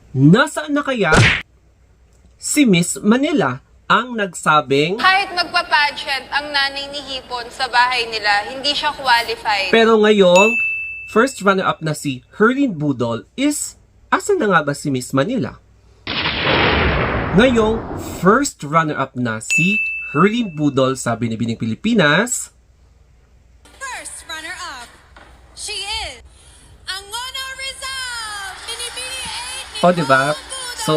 Nasaan na kaya si Miss Manila ang nagsabing Kahit magpa-pageant ang nanay ni Hipon sa bahay nila, hindi siya qualified. pero ngayong first runner-up na si Herlyn Budol is asan na nga ba si Miss Manila? Ngayong first runner-up na si Herlyn Budol sa Binibining Pilipinas, First runner-up, she is Angono Rizal, Binibini 8. o diba? So,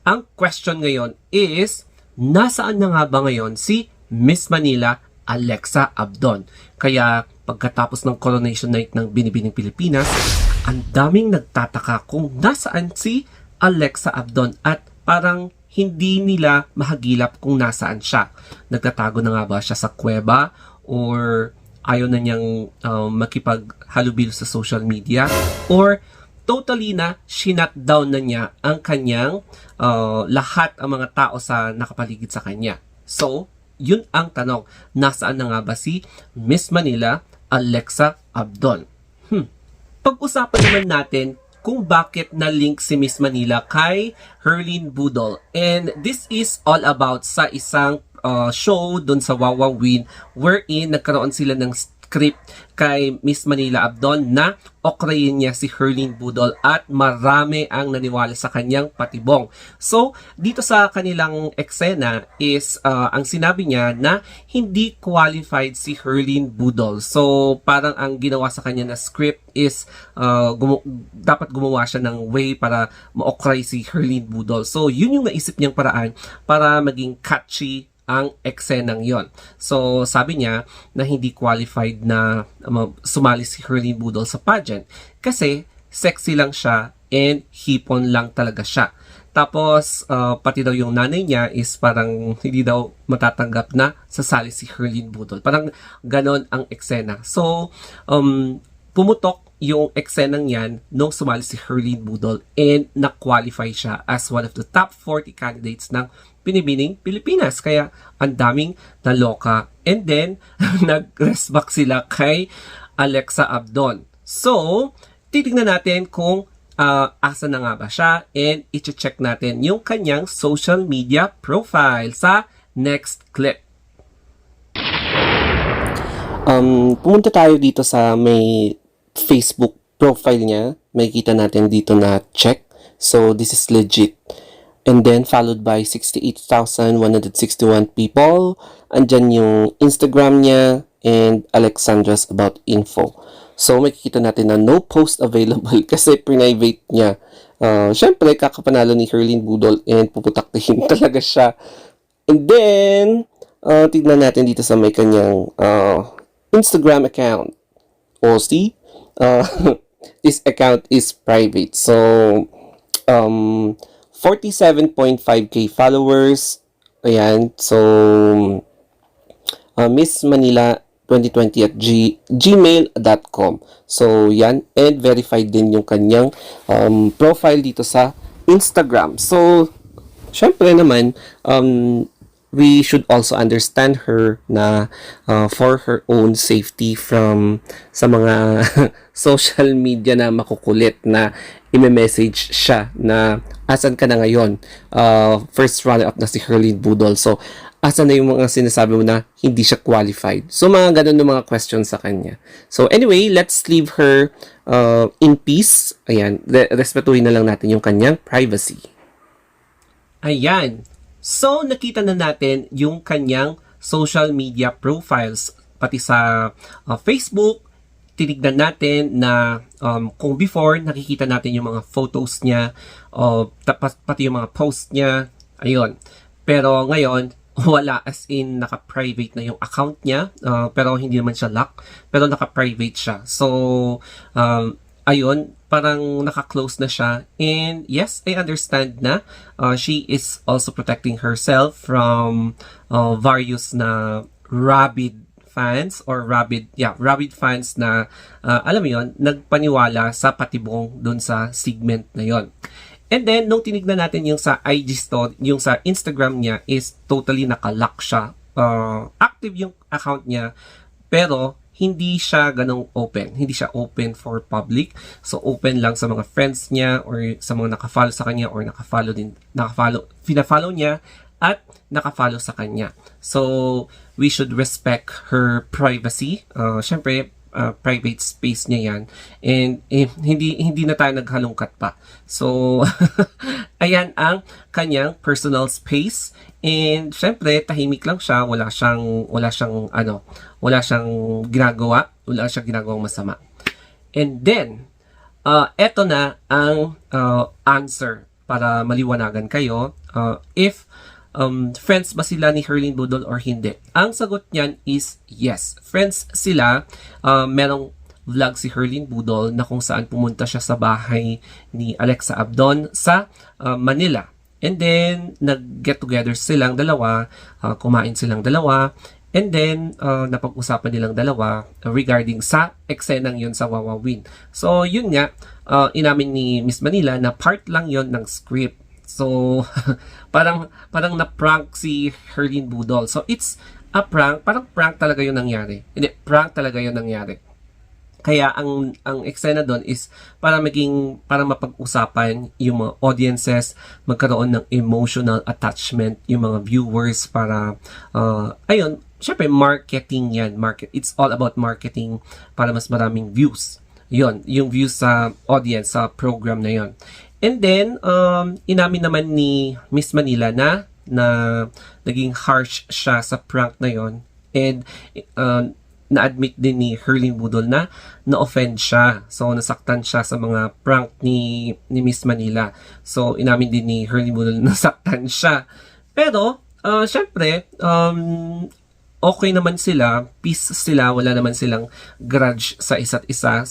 ang question ngayon is, nasaan na nga ba ngayon si Miss Manila Alexa Abdon? Kaya pagkatapos ng coronation night ng Binibining Pilipinas, ang daming nagtataka kung nasaan si Alexa Abdon at parang hindi nila mahagilap kung nasaan siya. Nagtatago na nga ba siya sa kuweba or ayaw na niyang makipaghalubilo sa social media or totally na shinut down na niya ang kanyang lahat ang mga tao sa nakapaligid sa kanya. So, yun ang tanong. Nasaan na nga ba si Miss Manila Alexa Abdon? Pag-usapan naman natin kung bakit na-link si Miss Manila kay Herlyn Budol. And this is all about sa isang show dun sa Wawawin wherein nagkaroon sila ng script kay Miss Manila Abdon na okrayin niya si Herlyn Budol at marami ang naniwala sa kanyang patibong. So, dito sa kanilang eksena is ang sinabi niya na hindi qualified si Herlyn Budol. So, parang ang ginawa sa kanya na script is dapat gumawa siya ng way para ma-okray si Herlyn Budol. So, yun yung naisip niyang paraan para maging catchy ang eksenang yon. So, sabi niya na hindi qualified na sumali si Herlyn Budol sa pageant kasi sexy lang siya and hipon lang talaga siya. Tapos, pati daw yung nanay niya is parang hindi daw matatanggap na sasali si Herlyn Budol. Parang ganon ang eksena. So, pumutok yung eksenang yan nung sumali si Herlyn Budol and na-qualify siya as one of the top 40 candidates ng Binibining Pilipinas. Kaya ang daming naloka. And then, nag-rest back sila kay Alexa Abdon. So, titignan natin kung asa na nga ba siya and i-check natin yung kanyang social media profile sa next clip. Pumunta tayo dito sa may Facebook profile niya. Makikita natin dito na check. So, this is legit. And then, followed by 68,161 people. Andyan yung Instagram niya and Alexandra's About Info. So, makikita natin na no post available kasi private niya. Siyempre, kakapanalo ni Herlyn Budol and puputaktihin talaga siya. And then, tignan natin dito sa may kanyang Instagram account. O, see? This account is private. So, 47.5k followers. Ayan. So, Miss Manila 2020 at gmail.com. So, yan. And verified din yung kanyang profile dito sa Instagram. So, syempre naman, we should also understand her na for her own safety from sa mga social media na makukulit na i-message siya na asan ka na ngayon, first runner-up na si Herlyn Budol. So, asan na yung mga sinasabi mo na hindi siya qualified? So, mga ganun yung mga questions sa kanya. So, anyway, let's leave her in peace. Ayan, respetuhin na lang natin yung kanyang privacy. Ayan. So, nakita na natin yung kanyang social media profiles. Pati sa Facebook, tinignan natin na kung before, nakikita natin yung mga photos niya, pati yung mga post niya, ayun. Pero ngayon, wala, as in naka-private na yung account niya, pero hindi naman siya lock, pero naka-private siya. So, ayun, parang naka-close na siya. And yes, I understand na she is also protecting herself from various na rabid fans or rabid fans na alam mo yon, nagpaniwala sa patibong doon sa segment na yon. And then nung tinignan natin yung sa IG story, yung sa Instagram niya is totally naka-lock siya. Active yung account niya pero hindi siya ganong open. Hindi siya open for public. So, open lang sa mga friends niya or sa mga nakafollow sa kanya or pina-follow niya at nakafollow sa kanya. So, we should respect her privacy. Syempre, private space niya yan. And hindi na tayo naghalongkat pa. So, ayan ang kanyang personal space. And syempre, tahimik lang siya. Wala siyang ginagawa. Wala siyang ginagawang masama. And then, eto na ang answer para maliwanagan kayo. If friends ba sila ni Herlin Budol or hindi? Ang sagot niyan is yes. Friends sila. Merong vlog si Herlin Budol na kung saan pumunta siya sa bahay ni Alexa Abdon sa Manila. And then, nag-get together silang dalawa, kumain silang dalawa, and then, napag-usapan nilang dalawa regarding sa eksenang yun sa Wawawin. So, yun nga, inamin ni Miss Manila na part lang yon ng script. So, parang na-prank si Herlin Budol. So, it's a prank. Parang prank talaga yung nangyari. Hindi, prank talaga yung nangyari. Kaya, ang eksena doon is para mapag-usapan yung mga audiences, magkaroon ng emotional attachment yung mga viewers para, syempre, marketing yan. It's all about marketing para mas maraming views. Yun, yung views sa audience, sa program na yon. And then, inamin naman ni Miss Manila na naging harsh siya sa prank na yon. And na-admit din ni Herlin Budol na na-offend siya. So, nasaktan siya sa mga prank ni Miss Manila. So, inamin din ni Herlin Budol na nasaktan siya. Pero, syempre, okay naman sila, peace sila, wala naman silang grudge sa isa't isa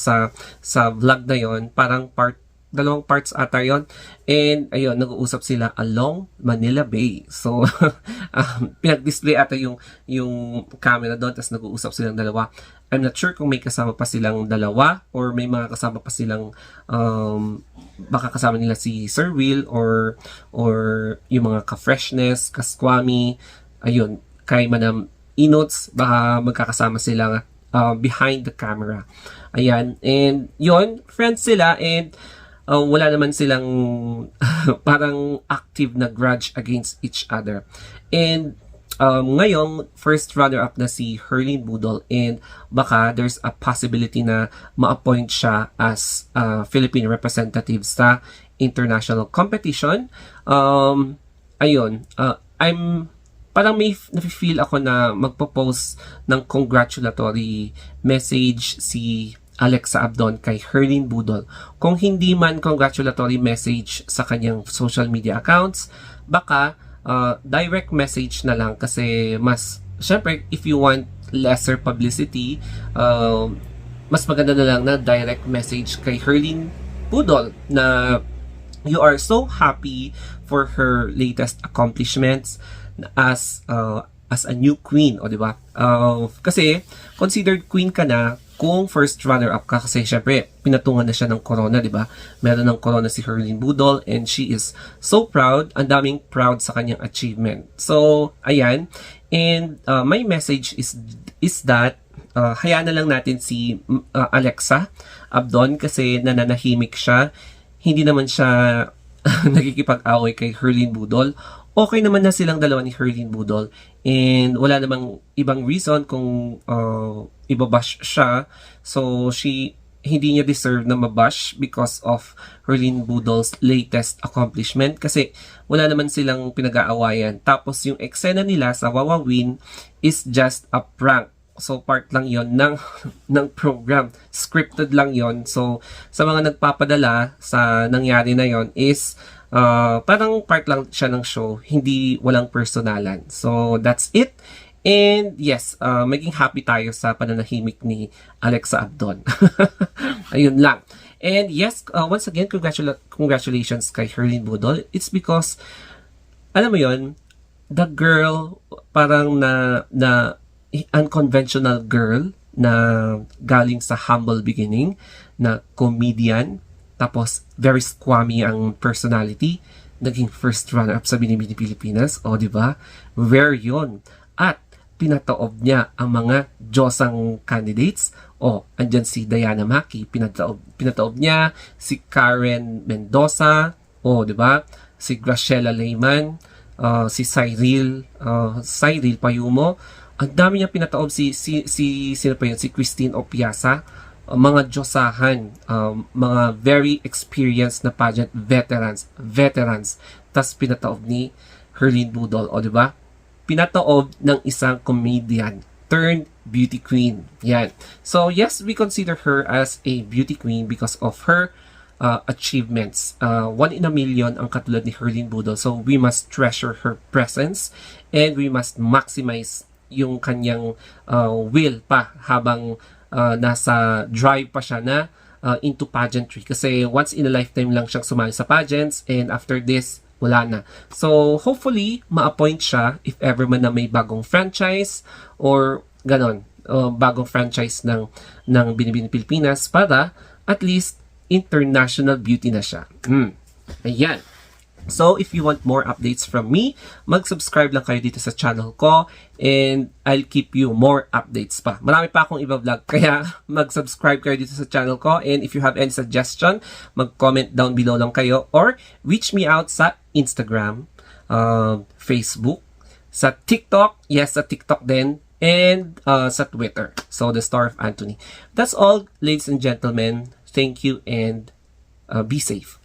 sa vlog na yon. Parang dalawang parts ata yon. And ayun, nag-uusap sila along Manila Bay. So, pinag-display ata yung camera doon, tapos nag-uusap silang dalawa. I'm not sure kung may kasama pa silang dalawa or may mga kasama pa silang baka kasama nila si Sir Will or yung mga ka-freshness, ka-squammy, ayun, kay Madam Inots, baka magkakasama sila behind the camera. Ayan, and yun, friends sila, and wala naman silang parang active na grudge against each other. And ngayong first runner-up na si Herlin Budol, and baka there's a possibility na ma-appoint siya as Philippine representative sa international competition. Parang may nafe-feel ako na magpo-post ng congratulatory message si Alexa Abdon kay Herlin Budol. Kung hindi man congratulatory message sa kanyang social media accounts, baka direct message na lang kasi syempre, if you want lesser publicity, mas maganda na lang na direct message kay Herlin Budol na you are so happy for her latest accomplishments as a new queen, o di ba? Kasi considered queen ka na kung first runner-up ka, kasi syempre pinatungan na siya ng corona, di ba? Meron ng corona si Herlin Budol and she is so proud. Ang daming proud sa kanyang achievement. So, ayan. And my message is that hayaan na lang natin si Alexa Abdon kasi nananahimik siya. Hindi naman siya nagkikipag-away kay Herlin Budol. Okay naman na silang dalawa ni Herlin Budol and wala namang ibang reason kung ibabash siya. So, hindi niya deserve na mabash because of Herlin Budol's latest accomplishment kasi wala naman silang pinag-aawayan. Tapos, yung eksena nila sa Wawawin is just a prank. So, part lang yon ng program. Scripted lang yon. So, sa mga nagpapadala sa nangyari na yon is parang part lang siya ng show, walang personalan. So, that's it. And yes, maging happy tayo sa pananahimik ni Alexa Abdon. Ayun lang. And yes, once again, congratulations kay Herlin Budol. It's because, alam mo yon, the girl, parang na unconventional girl na galing sa humble beginning, na comedian, tapos very squammy ang personality, naging first runner-up sa Binibini Pilipinas, o di ba? Rare yun. At pinataob niya ang mga Diyosang candidates. Andyan si Diana Maki, pinataob niya, si Karen Mendoza, di ba? Si Graciela Leyman, si Cyril Payumo. Ang dami niya pinataob, sino pa yun? Si Christine Opiasa. Mga Diyosahan, mga very experienced na pageant veterans. Tas pinataob ni Herlin Budol, di ba? Pinataob ng isang comedian turned beauty queen. Yan. So yes, we consider her as a beauty queen because of her achievements. 1 in a million ang katulad ni Herlin Budol. So we must treasure her presence and we must maximize yung kanyang will pa habang nasa drive pa siya na into pageantry. Kasi once in a lifetime lang siyang sumali sa pageants and after this, wala na. So, hopefully, ma-appoint siya if ever man na may bagong franchise or ganon, bagong franchise ng Binibining Pilipinas para at least international beauty na siya. Ayan. So, if you want more updates from me, mag-subscribe lang kayo dito sa channel ko and I'll keep you more updates pa. Marami pa akong iba-vlog, kaya mag-subscribe kayo dito sa channel ko and if you have any suggestion, mag-comment down below lang kayo or reach me out sa Instagram, Facebook, sa TikTok, yes, sa TikTok din, and sa Twitter. So, The Star of Anthony. That's all, ladies and gentlemen. Thank you and be safe.